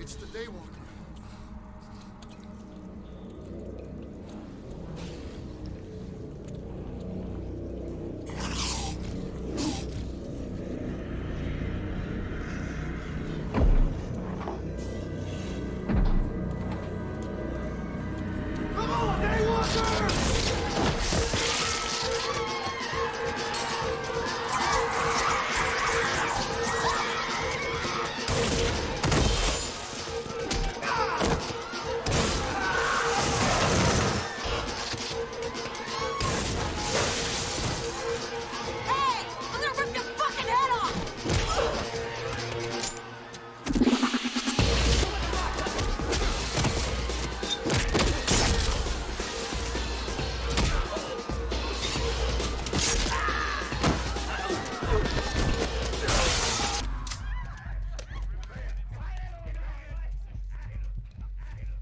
It's the Daywalker. Come on, Daywalker!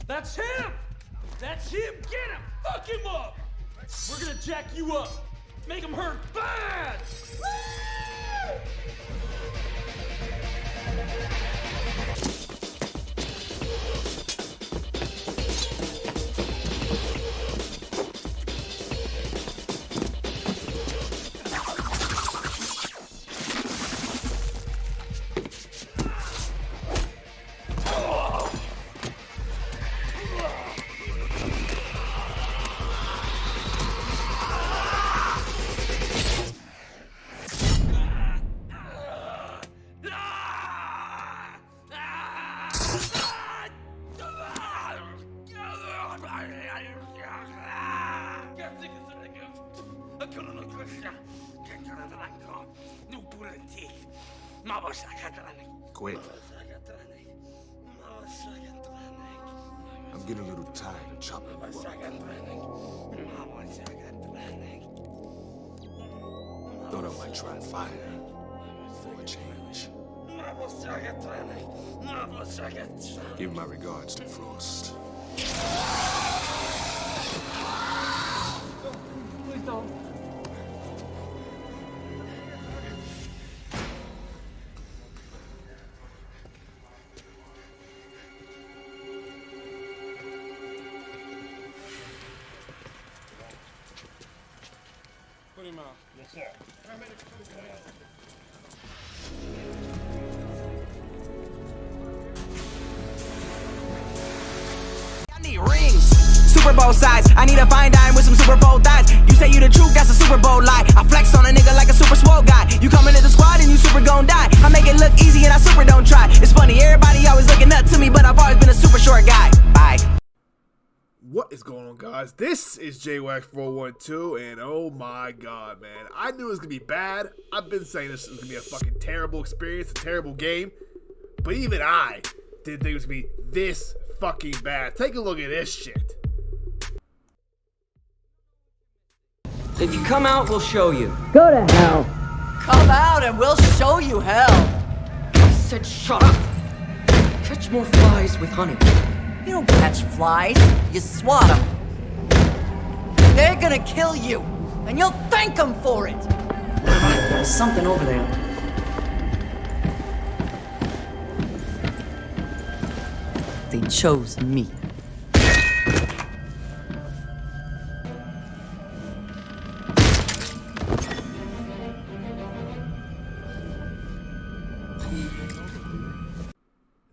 That's him! That's him! Get him! Fuck him up! We're gonna jack you up! Make him hurt bad! Woo! Quit. I'm getting a little tired of chopping you up. Thought I might try fire for a change. Give my regards to Frost. Please don't. Put him out. Yes, sir. I need rings, Super Bowl size. I need a fine dime with some Super Bowl thighs. You say you the truth, that's a Super Bowl lie. I flex on a nigga like a super swole guy. You come into the squad and you super gon' die. I make it look easy and I super don't try. It's funny, everybody always looking up to me, but I've always been a super short guy. Bye. What is going on, guys? This is JWAGS 412, and oh my god, man. I knew it was going to be bad. I've been saying this was going to be a fucking terrible experience, a terrible game. But even I didn't think it was going to be this fucking bad. Take a look at this shit. If you come out, we'll show you. Go to hell. Come out and we'll show you hell. I said shut up. Catch more flies with honey. You don't catch flies, you swat them. They're gonna kill you, and you'll thank them for it. There's something over there. They chose me.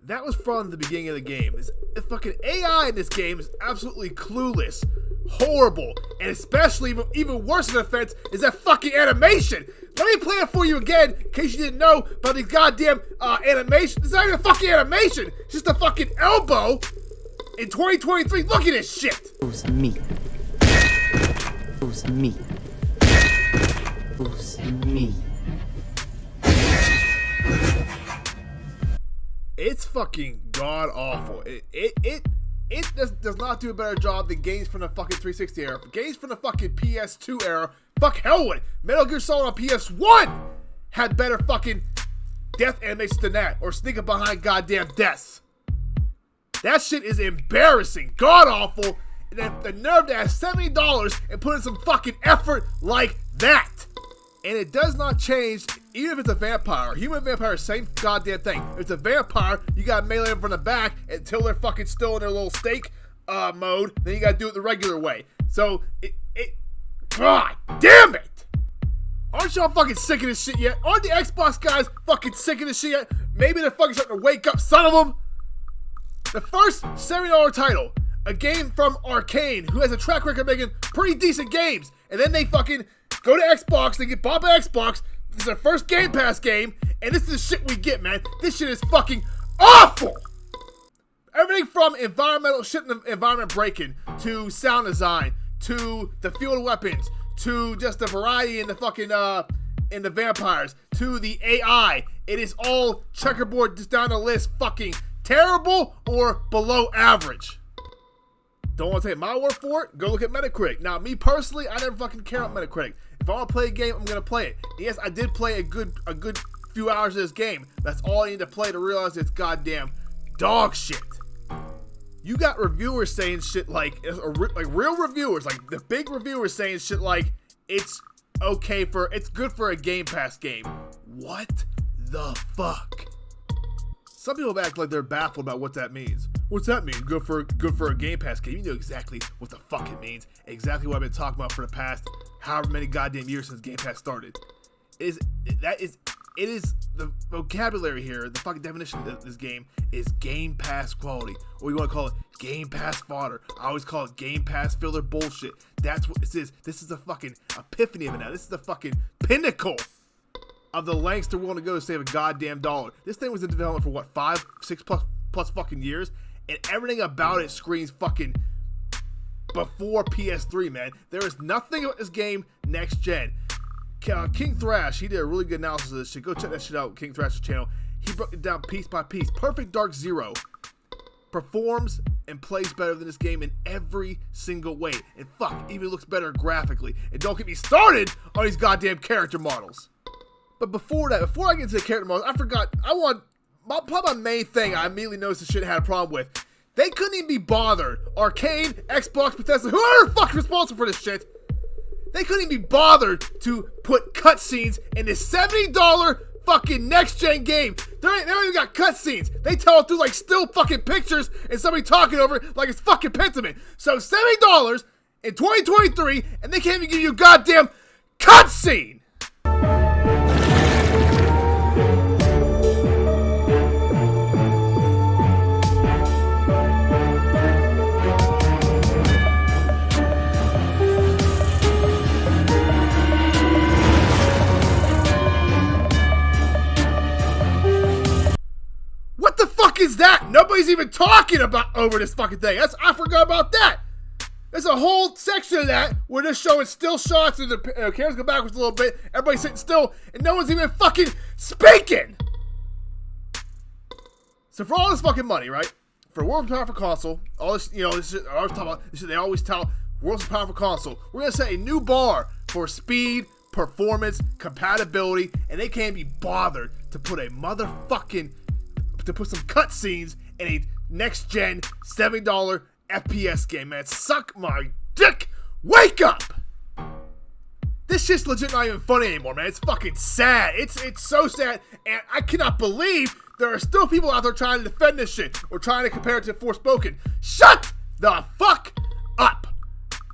That was from the beginning of the game. The fucking AI in this game is absolutely clueless, horrible, and especially even worse of an offense is that fucking animation. Let me play it for you again, in case you didn't know about these goddamn animation. It's not even a fucking animation. It's just a fucking elbow in 2023. Look at this shit. It was me. It was me. It was me. It's fucking god awful. It does not do a better job than games from the fucking 360 era. Games from the fucking PS2 era, fuck hell with it. Metal Gear Solid on PS1 had better fucking death animations than that, or sneaking behind goddamn deaths. That shit is embarrassing, god awful, and then the nerve to have $70 and put in some fucking effort like that. And it does not change even if it's a vampire, human vampire, same goddamn thing. If it's a vampire, you gotta melee them from the back until they're fucking still in their little steak mode. Then you gotta do it the regular way. So, God damn it! Aren't y'all fucking sick of this shit yet? Aren't the Xbox guys fucking sick of this shit yet? Maybe they're fucking starting to wake up, son of them! The first $70 title, a game from Arcane, who has a track record of making pretty decent games, and then they fucking go to Xbox, they get bought by Xbox, this is their first Game Pass game, and this is the shit we get, man. This shit is fucking awful! Everything from environmental shit in the environment breaking, to sound design, to the field weapons, to just the variety in the fucking, in the vampires, to the AI. It is all checkerboard just down the list, fucking terrible or below average. Don't want to take my word for it? Go look at Metacritic. Now, me personally, I never fucking care about Metacritic. If I want to play a game, I'm gonna play it. Yes, I did play a good few hours of this game. That's all I need to play to realize it's goddamn dog shit. You got reviewers saying shit like real reviewers, like the big reviewers saying shit like it's good for a Game Pass game. What the fuck? Some people act like they're baffled about what that means. What's that mean? Good for a Game Pass game? You know exactly what the fuck it means. Exactly what I've been talking about for the past however many goddamn years since Game Pass started. It is the vocabulary here, the fucking definition of this game is Game Pass quality. Or you want to call it Game Pass fodder. I always call it Game Pass filler bullshit. That's what this is. This is the fucking epiphany of it now. This is the fucking pinnacle of the lengths they're willing to go to save a goddamn dollar. This thing was in development for what, 5, 6 plus fucking years? And everything about it screams fucking before PS3, man. There is nothing about this game next gen. King Thrash, he did a really good analysis of this shit. Go check that shit out, King Thrash's channel. He broke it down piece by piece. Perfect Dark Zero performs and plays better than this game in every single way. And fuck, even looks better graphically. And don't get me started on these goddamn character models. But before I get into the character models, probably my main thing I immediately noticed this shit had a problem with. They couldn't even be bothered. Arcane, Xbox, Bethesda, whoever the fuck responsible for this shit. They couldn't even be bothered to put cutscenes in this $70 fucking next-gen game. They don't even got cutscenes. They tell it through like still fucking pictures and somebody talking over it like it's fucking Pentiment. So $70 in 2023 and they can't even give you a goddamn cutscene. Is that? Nobody's even talking about over this fucking thing. I forgot about that. There's a whole section of that where they're showing still shots and the cameras go backwards a little bit. Everybody's sitting still and no one's even fucking speaking. So for all this fucking money, right? For World's Most Powerful Console, all this, this shit I always talk about. This shit they always tell World's Most Powerful Console. We're gonna set a new bar for speed, performance, compatibility, and they can't be bothered to put some cutscenes in a next-gen $70 FPS game, man. Suck my dick! Wake up! This shit's legit not even funny anymore, man. It's fucking sad. It's so sad, and I cannot believe there are still people out there trying to defend this shit or trying to compare it to Forspoken. Shut the fuck up!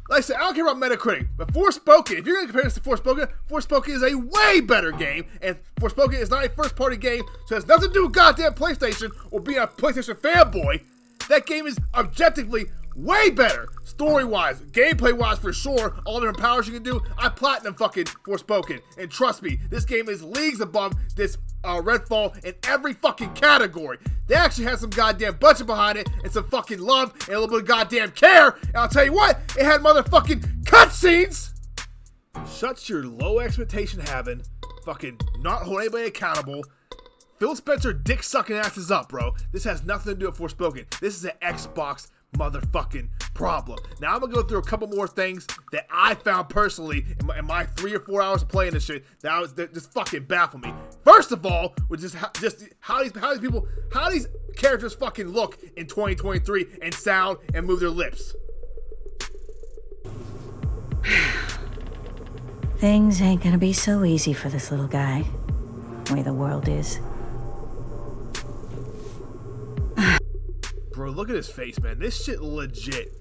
Like I said, I don't care about Metacritic, but Forspoken, if you're going to compare this to Forspoken, Forspoken is a way better game, and Forspoken is not a first-party game, so it has nothing to do with goddamn PlayStation or being a PlayStation fanboy. That game is objectively way better, story-wise, gameplay-wise for sure, all the different powers you can do. I platinum fucking Forspoken, and trust me, this game is leagues above this Redfall in every fucking category. They actually had some goddamn budget behind it, and some fucking love, and a little bit of goddamn care, and I'll tell you what, it had motherfucking cutscenes! Shut your low expectation having, fucking not hold anybody accountable. Phil Spencer dick sucking asses up, bro. This has nothing to do with Forspoken. This is an Xbox motherfucking problem. Now I'm gonna go through a couple more things that I found personally in my 3 or 4 hours of playing this shit that just fucking baffle me. First of all, which is how these characters fucking look in 2023 and sound and move their lips. Things ain't gonna be so easy for this little guy. way the world is. Bro, look at his face, man. This shit legit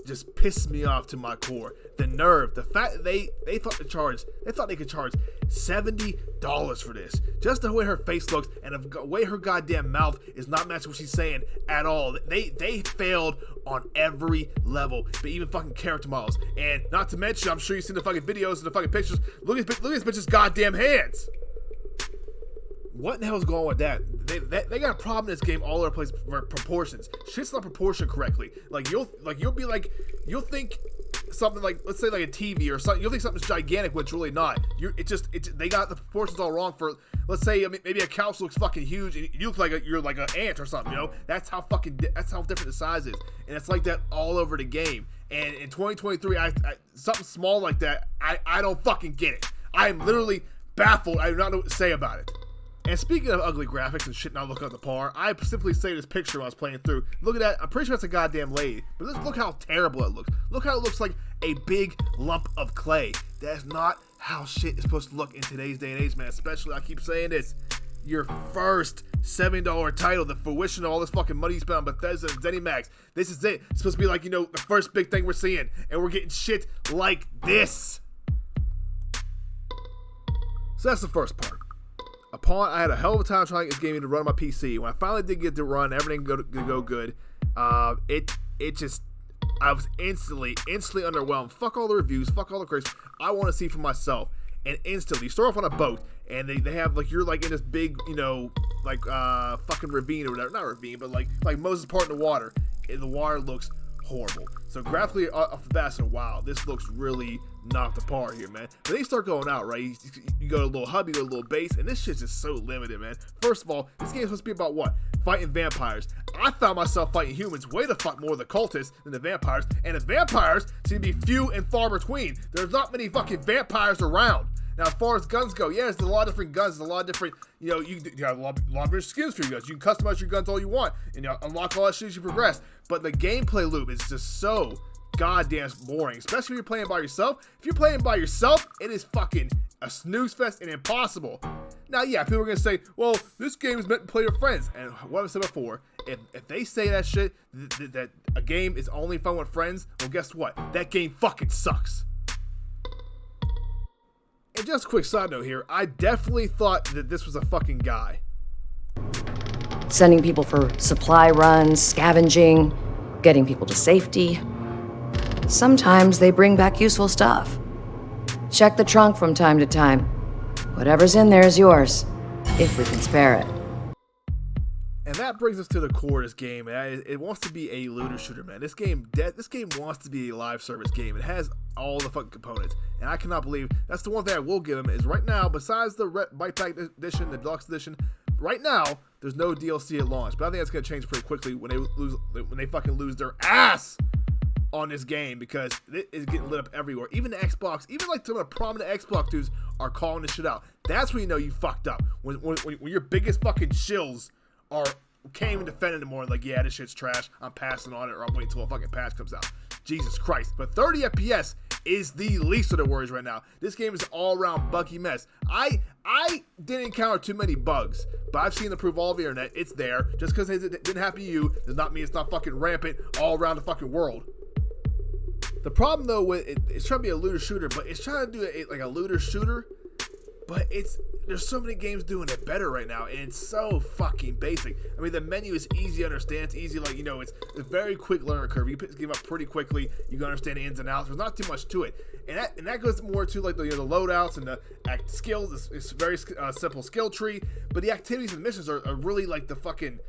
just pisses me off to my core. The nerve, the fact that they thought they could charge $70 for this. Just the way her face looks and the way her goddamn mouth is not matching what she's saying at all. They failed on every level, but even fucking character models. And not to mention, I'm sure you've seen the fucking videos and the fucking pictures. Look at this bitch's goddamn hands. What in the hell is going on with that? They got a problem in this game all over the place for proportions. Shit's not proportioned correctly. You'll think something like, let's say like a TV or something. You'll think something's gigantic when it's really not. They got the proportions all wrong for, let's say maybe a couch looks fucking huge and you look like you're like an ant or something. You know, that's how different the size is, and it's like that all over the game. And in 2023, something small like that, I don't fucking get it. I am literally baffled. I do not know what to say about it. And speaking of ugly graphics and shit not looking up to par, I specifically saved this picture when I was playing through. Look at that. I'm pretty sure that's a goddamn lady. But look how terrible it looks. Look how it looks like a big lump of clay. That's not how shit is supposed to look in today's day and age, man. Especially, I keep saying this, your first $7 title, the fruition of all this fucking money you spent on Bethesda and ZeniMax. This is it. It's supposed to be like, the first big thing we're seeing. And we're getting shit like this. So that's the first part. I had a hell of a time trying to get this game to run on my PC. When I finally did get to run, everything go good. I was instantly underwhelmed. Fuck all the reviews, fuck all the critics. I want to see for myself. And instantly, you start off on a boat, and they have you're in this big, fucking ravine or whatever. Not ravine, but like Moses part in the water. And the water looks horrible. So graphically off the bat, I said, wow, this looks really knocked apart here, man. But then you start going out, right? You go to a little hub, you go to a little base, and this shit's just so limited, man. First of all, this game is supposed to be about what? Fighting vampires. I found myself fighting humans way the fuck more the cultists than the vampires, and the vampires seem to be few and far between. There's not many fucking vampires around. Now, as far as guns go, yeah, there's a lot of different guns. There's a lot of different, you have a lot of different skills for your guns. You can customize your guns all you want, and unlock all that shit as you progress. But the gameplay loop is just so goddamn boring, especially if you're playing by yourself. If you're playing by yourself, it is fucking a snooze fest and impossible. Now, yeah, people are gonna say, well, this game is meant to play with friends. And what I've said before, if they say that shit, that a game is only fun with friends, well, guess what? That game fucking sucks. And just a quick side note here, I definitely thought that this was a fucking guy. Sending people for supply runs, scavenging, getting people to safety. Sometimes they bring back useful stuff. Check the trunk from time to time. Whatever's in there is yours, if we can spare it. And that brings us to the core of this game. It wants to be a looter shooter, man. This game wants to be a live service game. It has all the fucking components, and I cannot believe that's the one thing I will give them is right now. Besides the Bite Pack edition, the deluxe edition, right now there's no DLC at launch. But I think that's gonna change pretty quickly when they fucking lose their ass on this game, because it is getting lit up everywhere. Even the Xbox, even like some of the prominent Xbox dudes are calling this shit out. That's when you know you fucked up. When your biggest fucking shills can't even defend it anymore. Like, yeah, this shit's trash. I'm passing on it, or I'm waiting until a fucking patch comes out. Jesus Christ. But 30 FPS is the least of the worries right now. This game is an all-around buggy mess. I didn't encounter too many bugs, but I've seen the proof all over the internet. It's there. Just because it didn't happen to you does not mean it's not fucking rampant all around the fucking world. The problem, though, with it's trying to be a looter shooter, but it's trying to do it like a looter shooter, but there's so many games doing it better right now, and it's so fucking basic. I mean, the menu is easy to understand. It's easy, it's a very quick learning curve. You pick the game up pretty quickly. You can understand the ins and outs. There's not too much to it, and that goes more to like the loadouts and the skills. It's very simple skill tree, but the activities and missions are really like the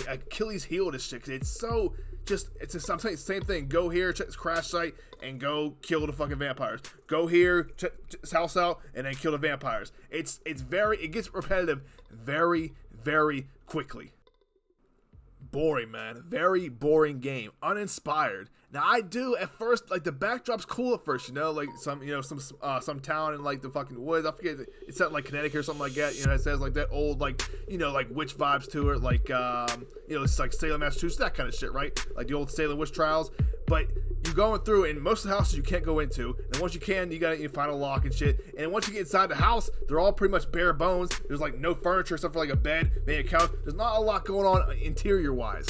Achilles heel of this shit. 'Cause it's so I'm saying the same thing. Go here, check this crash site, and go kill the fucking vampires. Go here, check this house out, and then kill the vampires. It gets repetitive very, very quickly. Boring, man. Very boring game. Uninspired. Now, I do at first, like, the backdrop's cool at first, like some town in like the fucking woods. I forget, it's set like Connecticut or something like that. It says like that old like witch vibes to it, like it's like Salem, Massachusetts, that kind of shit, right? Like the old Salem witch trials. But you're going through, and most of the houses you can't go into, and once you can, you gotta find a lock and shit. And once you get inside the house, they're all pretty much bare bones. There's like no furniture except for like a bed, maybe a couch. There's not a lot going on interior wise.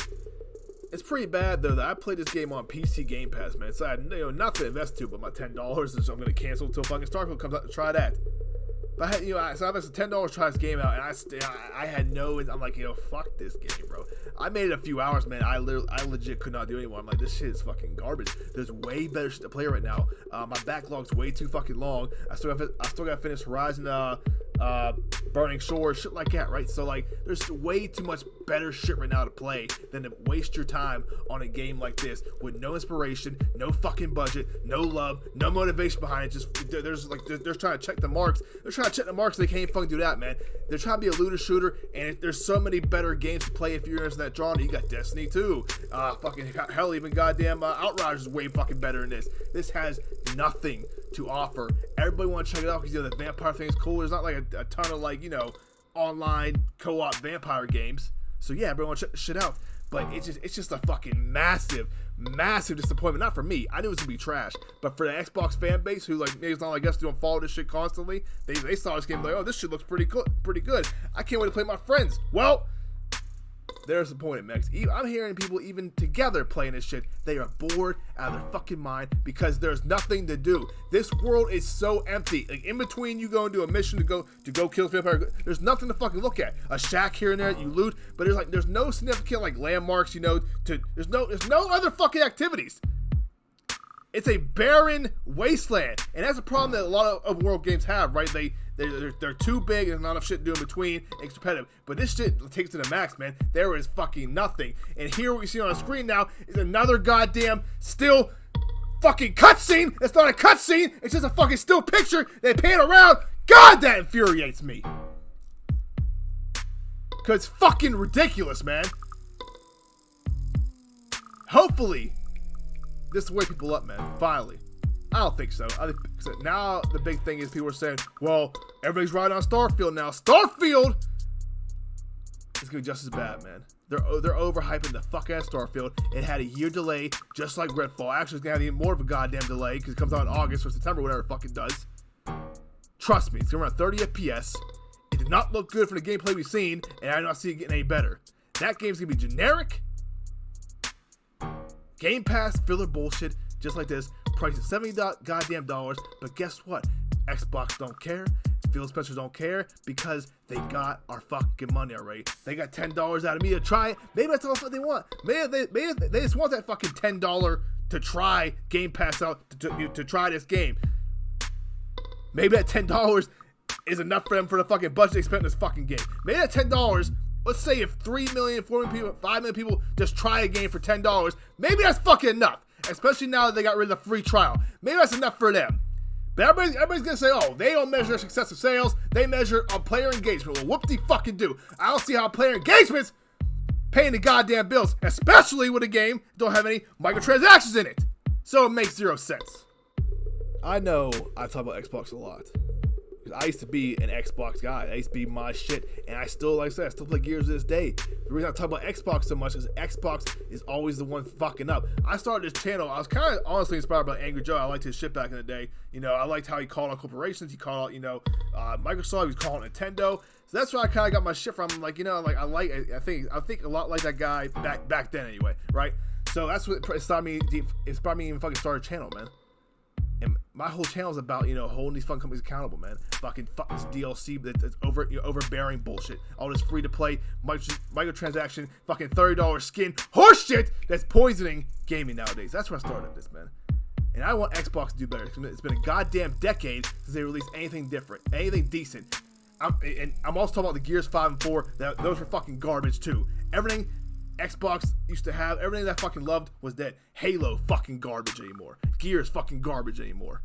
It's pretty bad though that I played this game on PC Game Pass, man. So I had nothing to invest to but my $10, so I'm gonna cancel until fucking Starfield comes out to try that. But I had, so I invested $10 to try this game out, and I had no. I'm like, fuck this game, bro. I made it a few hours, man. I legit could not do it anymore. I'm like, this shit is fucking garbage. There's way better shit to play right now. My backlog's way too fucking long. I still gotta finish Horizon, Burning Shores, shit like that, right? So like, there's way too much better shit right now to play than to waste your time on a game like this with no inspiration, no fucking budget, no love, no motivation behind it. Just they're trying to check the marks. They're trying to check the marks. They can't fucking do that, man. They're trying to be a looter shooter, and there's so many better games to play if you're interested in that genre. You got Destiny 2, fucking hell, even goddamn Outriders is way fucking better than this. This has nothing to offer. Everybody want to check it out because the vampire thing is cool. There's not like a ton of like online co-op vampire games. So yeah, everyone want to check shit out. But it's just a fucking massive disappointment. Not for me. I knew it was gonna be trash. But for the Xbox fan base who like maybe it's not like us doing follow this shit constantly, they saw this game like, oh, this shit looks pretty good. I can't wait to play with my friends. Well, they're disappointed, Max. I'm hearing people even together playing this shit. They are bored out of their fucking mind because there's nothing to do. This world is so empty. Like in between you go and do a mission to go kill vampire, there's nothing to fucking look at. A shack here and there that you loot, but there's no significant like landmarks, there's no other fucking activities. It's a barren wasteland, and that's a problem that a lot of world games have, right? They're too big and not enough shit to do in between. It's competitive, but this shit takes to the max, man. There is fucking nothing, and here what we see on the screen now is another goddamn still fucking cutscene. It's not a cutscene. It's just a fucking still picture. They pan around. God, that infuriates me. Cause it's fucking ridiculous, man. Hopefully, this will wake people up, man. Finally. I don't think so. I think now the big thing is people are saying, well, everybody's riding on Starfield now. Starfield is gonna be just as bad, man. They're overhyping the fuck out of Starfield. It had a year delay, just like Redfall. Actually, it's gonna have even more of a goddamn delay because it comes out in August or September, whatever the fuck it does. Trust me, it's gonna run 30 FPS. It did not look good from the gameplay we've seen, and I do not see it getting any better. That game's gonna be generic. Game Pass filler bullshit, just like this. Price is $70 goddamn dollars, but guess what? Xbox don't care. Phil Spencer don't care because they got our fucking money already. They got $10 out of me to try it. Maybe that's all they want. Maybe they just want that fucking $10 to try Game Pass out to try this game. Maybe that $10 is enough for them for the fucking budget they spent in this fucking game. Maybe that $10. Let's say if 3 million, 4 million people, 5 million people just try a game for $10, maybe that's fucking enough. Especially now that they got rid of the free trial. Maybe that's enough for them. But everybody's gonna say, oh, they don't measure success of sales. They measure on player engagement. Well, whoop-de-fucking do. I don't see how player engagement's paying the goddamn bills. Especially with a game that don't have any microtransactions in it. So it makes zero sense. I know I talk about Xbox a lot. I used to be an Xbox guy. That used to be my shit. And I still, like I said, I still play Gears to this day. The reason I talk about Xbox so much is Xbox is always the one fucking up. I started this channel. I was kind of honestly inspired by Angry Joe. I liked his shit back in the day. I liked how he called out corporations. He called out, Microsoft. He was calling Nintendo. So that's where I kind of got my shit from. Like, I think a lot like that guy back then anyway, right? So that's what inspired me to even fucking start a channel, man. And my whole channel is about, holding these fun companies accountable, man. Fuck this DLC that's overbearing bullshit. All this free-to-play, microtransaction, fucking $30 skin horse shit that's poisoning gaming nowadays. That's where I started this, man. And I want Xbox to do better. It's been a goddamn decade since they released anything different, anything decent. I'm also talking about the Gears 5 and 4. Those were fucking garbage, too. Everything Xbox used to have, everything that I fucking loved was that. Halo fucking garbage anymore. Gears fucking garbage anymore.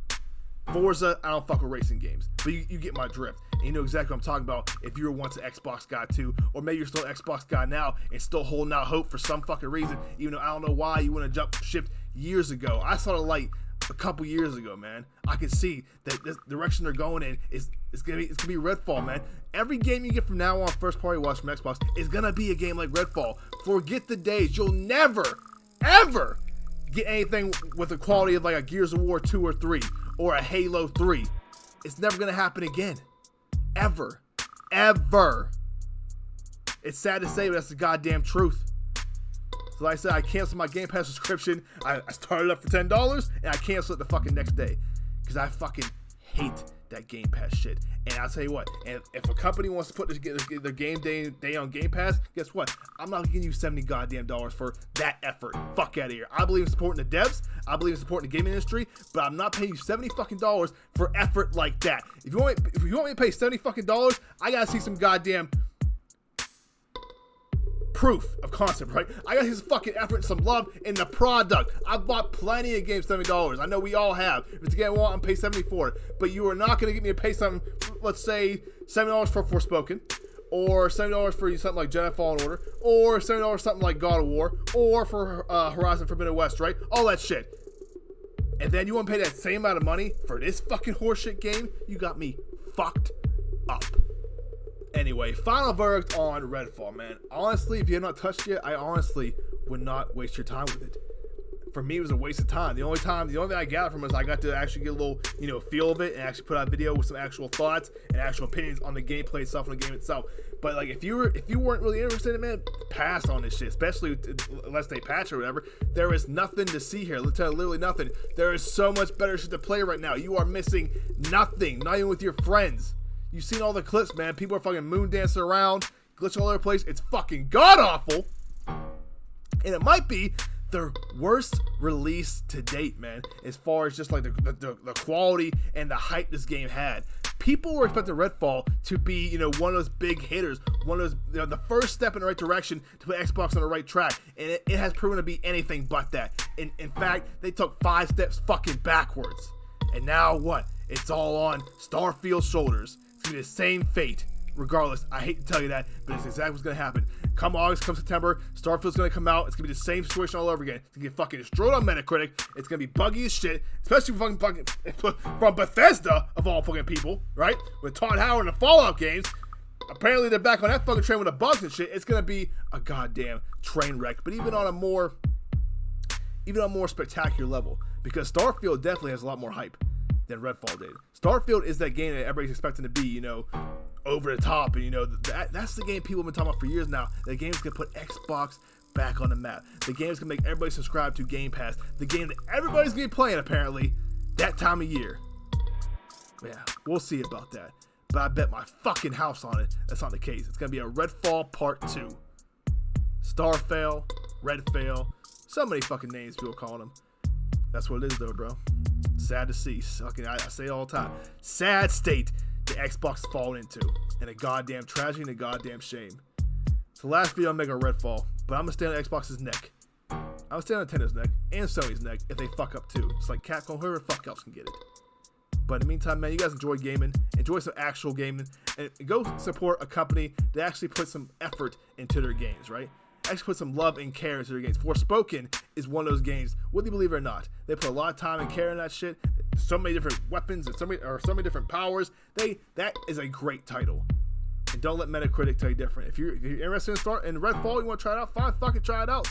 Forza, I don't fuck with racing games. But you get my drift. And you know exactly what I'm talking about if you were once an Xbox guy too. Or maybe you're still an Xbox guy now and still holding out hope for some fucking reason. Even though I don't know why you want to jump ship years ago. I saw the light a couple years ago, man. I can see that this direction they're going in is it's gonna be Redfall, man. Every game you get from now on, first party watch from Xbox, is gonna be a game like Redfall. Forget the days you'll never, ever get anything with the quality of like a Gears of War 2 or 3 or a Halo 3. It's never gonna happen again. Ever. Ever. It's sad to say, but that's the goddamn truth. So like I said, I canceled my Game Pass subscription. I started up for $10 and I canceled it the fucking next day. Because I fucking hate that Game Pass shit. And I'll tell you what, and if a company wants to put their game day on Game Pass, guess what? I'm not giving you $70 goddamn for that effort. Fuck out of here. I believe in supporting the devs. I believe in supporting the gaming industry, but I'm not paying you $70 fucking for effort like that. If you want me to pay $70 fucking, I gotta see some goddamn proof of concept, right? I got his fucking effort and some love in the product. I've bought plenty of games $70. I know we all have. If it's a game I want, I'm pay $70 for it. But you are not going to get me to pay something, let's say $70 for Forspoken, or $70 for something like Jedi Fallen Order, or $70 for something like God of War, or for Horizon Forbidden West, right? All that shit. And then you want to pay that same amount of money for this fucking horseshit game? You got me fucked up. Anyway, final verdict on Redfall, man. Honestly, if you have not touched it, I honestly would not waste your time with it. For me, it was a waste of time. The only thing I got from it is I got to actually get a little, feel of it and actually put out a video with some actual thoughts and actual opinions on the gameplay itself and the game itself. But like, if you weren't really interested in it, man, pass on this shit. Especially unless they patch or whatever. There is nothing to see here. Literally nothing. There is so much better shit to play right now. You are missing nothing. Not even with your friends. You've seen all the clips, man. People are fucking moon dancing around, glitching all over the place. It's fucking god awful. And it might be the worst release to date, man, as far as just like the quality and the hype this game had. People were expecting Redfall to be, one of those big hitters, one of those, the first step in the right direction to put Xbox on the right track, and it has proven to be anything but that. In fact, they took 5 steps fucking backwards. And now what? It's all on Starfield's shoulders. It's gonna be the same fate. Regardless, I hate to tell you that, but it's exactly what's gonna happen. Come August, come September, Starfield's gonna come out. It's gonna be the same situation all over again. It's gonna get fucking destroyed on Metacritic. It's gonna be buggy as shit, especially from Bethesda of all fucking people, right? With Todd Howard and the Fallout games. Apparently they're back on that fucking train with the bugs and shit. It's gonna be a goddamn train wreck. But even on a more spectacular level, because Starfield definitely has a lot more hype than Redfall did. Starfield is that game that everybody's expecting to be, over the top, and that's the game people have been talking about for years now. The game's gonna put Xbox back on the map. The game's gonna make everybody subscribe to Game Pass. The game that everybody's gonna be playing apparently that time of year. Yeah, we'll see about that. But I bet my fucking house on it that's not the case. It's gonna be a Redfall Part 2. Starfail, Redfall, so many fucking names people calling them. That's what it is though, bro. Sad to see. I say it all the time. Sad state the Xbox is falling into. And a goddamn tragedy and a goddamn shame. It's the last video I'm making on Redfall, but I'm gonna stay on Xbox's neck. I'm gonna stay on Nintendo's neck and Sony's neck if they fuck up too. It's like Capcom, whoever the fuck else can get it. But in the meantime, man, you guys enjoy gaming, enjoy some actual gaming, and go support a company that actually puts some effort into their games, right? Actually put some love and care into their games. Forspoken is one of those games, whether you believe it or not. They put a lot of time and care in that shit. So many different weapons and so many different powers. That is a great title. And don't let Metacritic tell you different. If you're interested in Redfall, you want to try it out, fine, fucking try it out.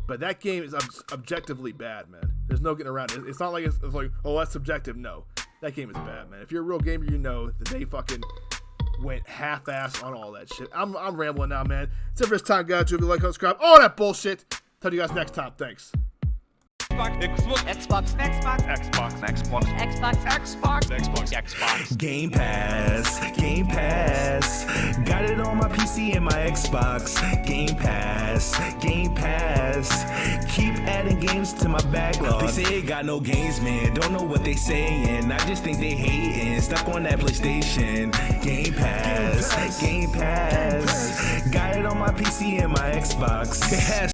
But that game is objectively bad, man. There's no getting around it. It's not like it's like, oh, that's subjective. No, that game is bad, man. If you're a real gamer, you know that they fucking went half-ass on all that shit. I'm rambling now, man. It's the first time, guys. If you like, subscribe, all that bullshit. Tell you guys next time. Thanks. Xbox. Game Pass, got it on my PC and my Xbox. Game Pass, keep adding games to my backlog. They say it got no games, man, don't know what they saying. I just think they hating, stuck on that PlayStation. Game Pass, got it on my PC and my Xbox.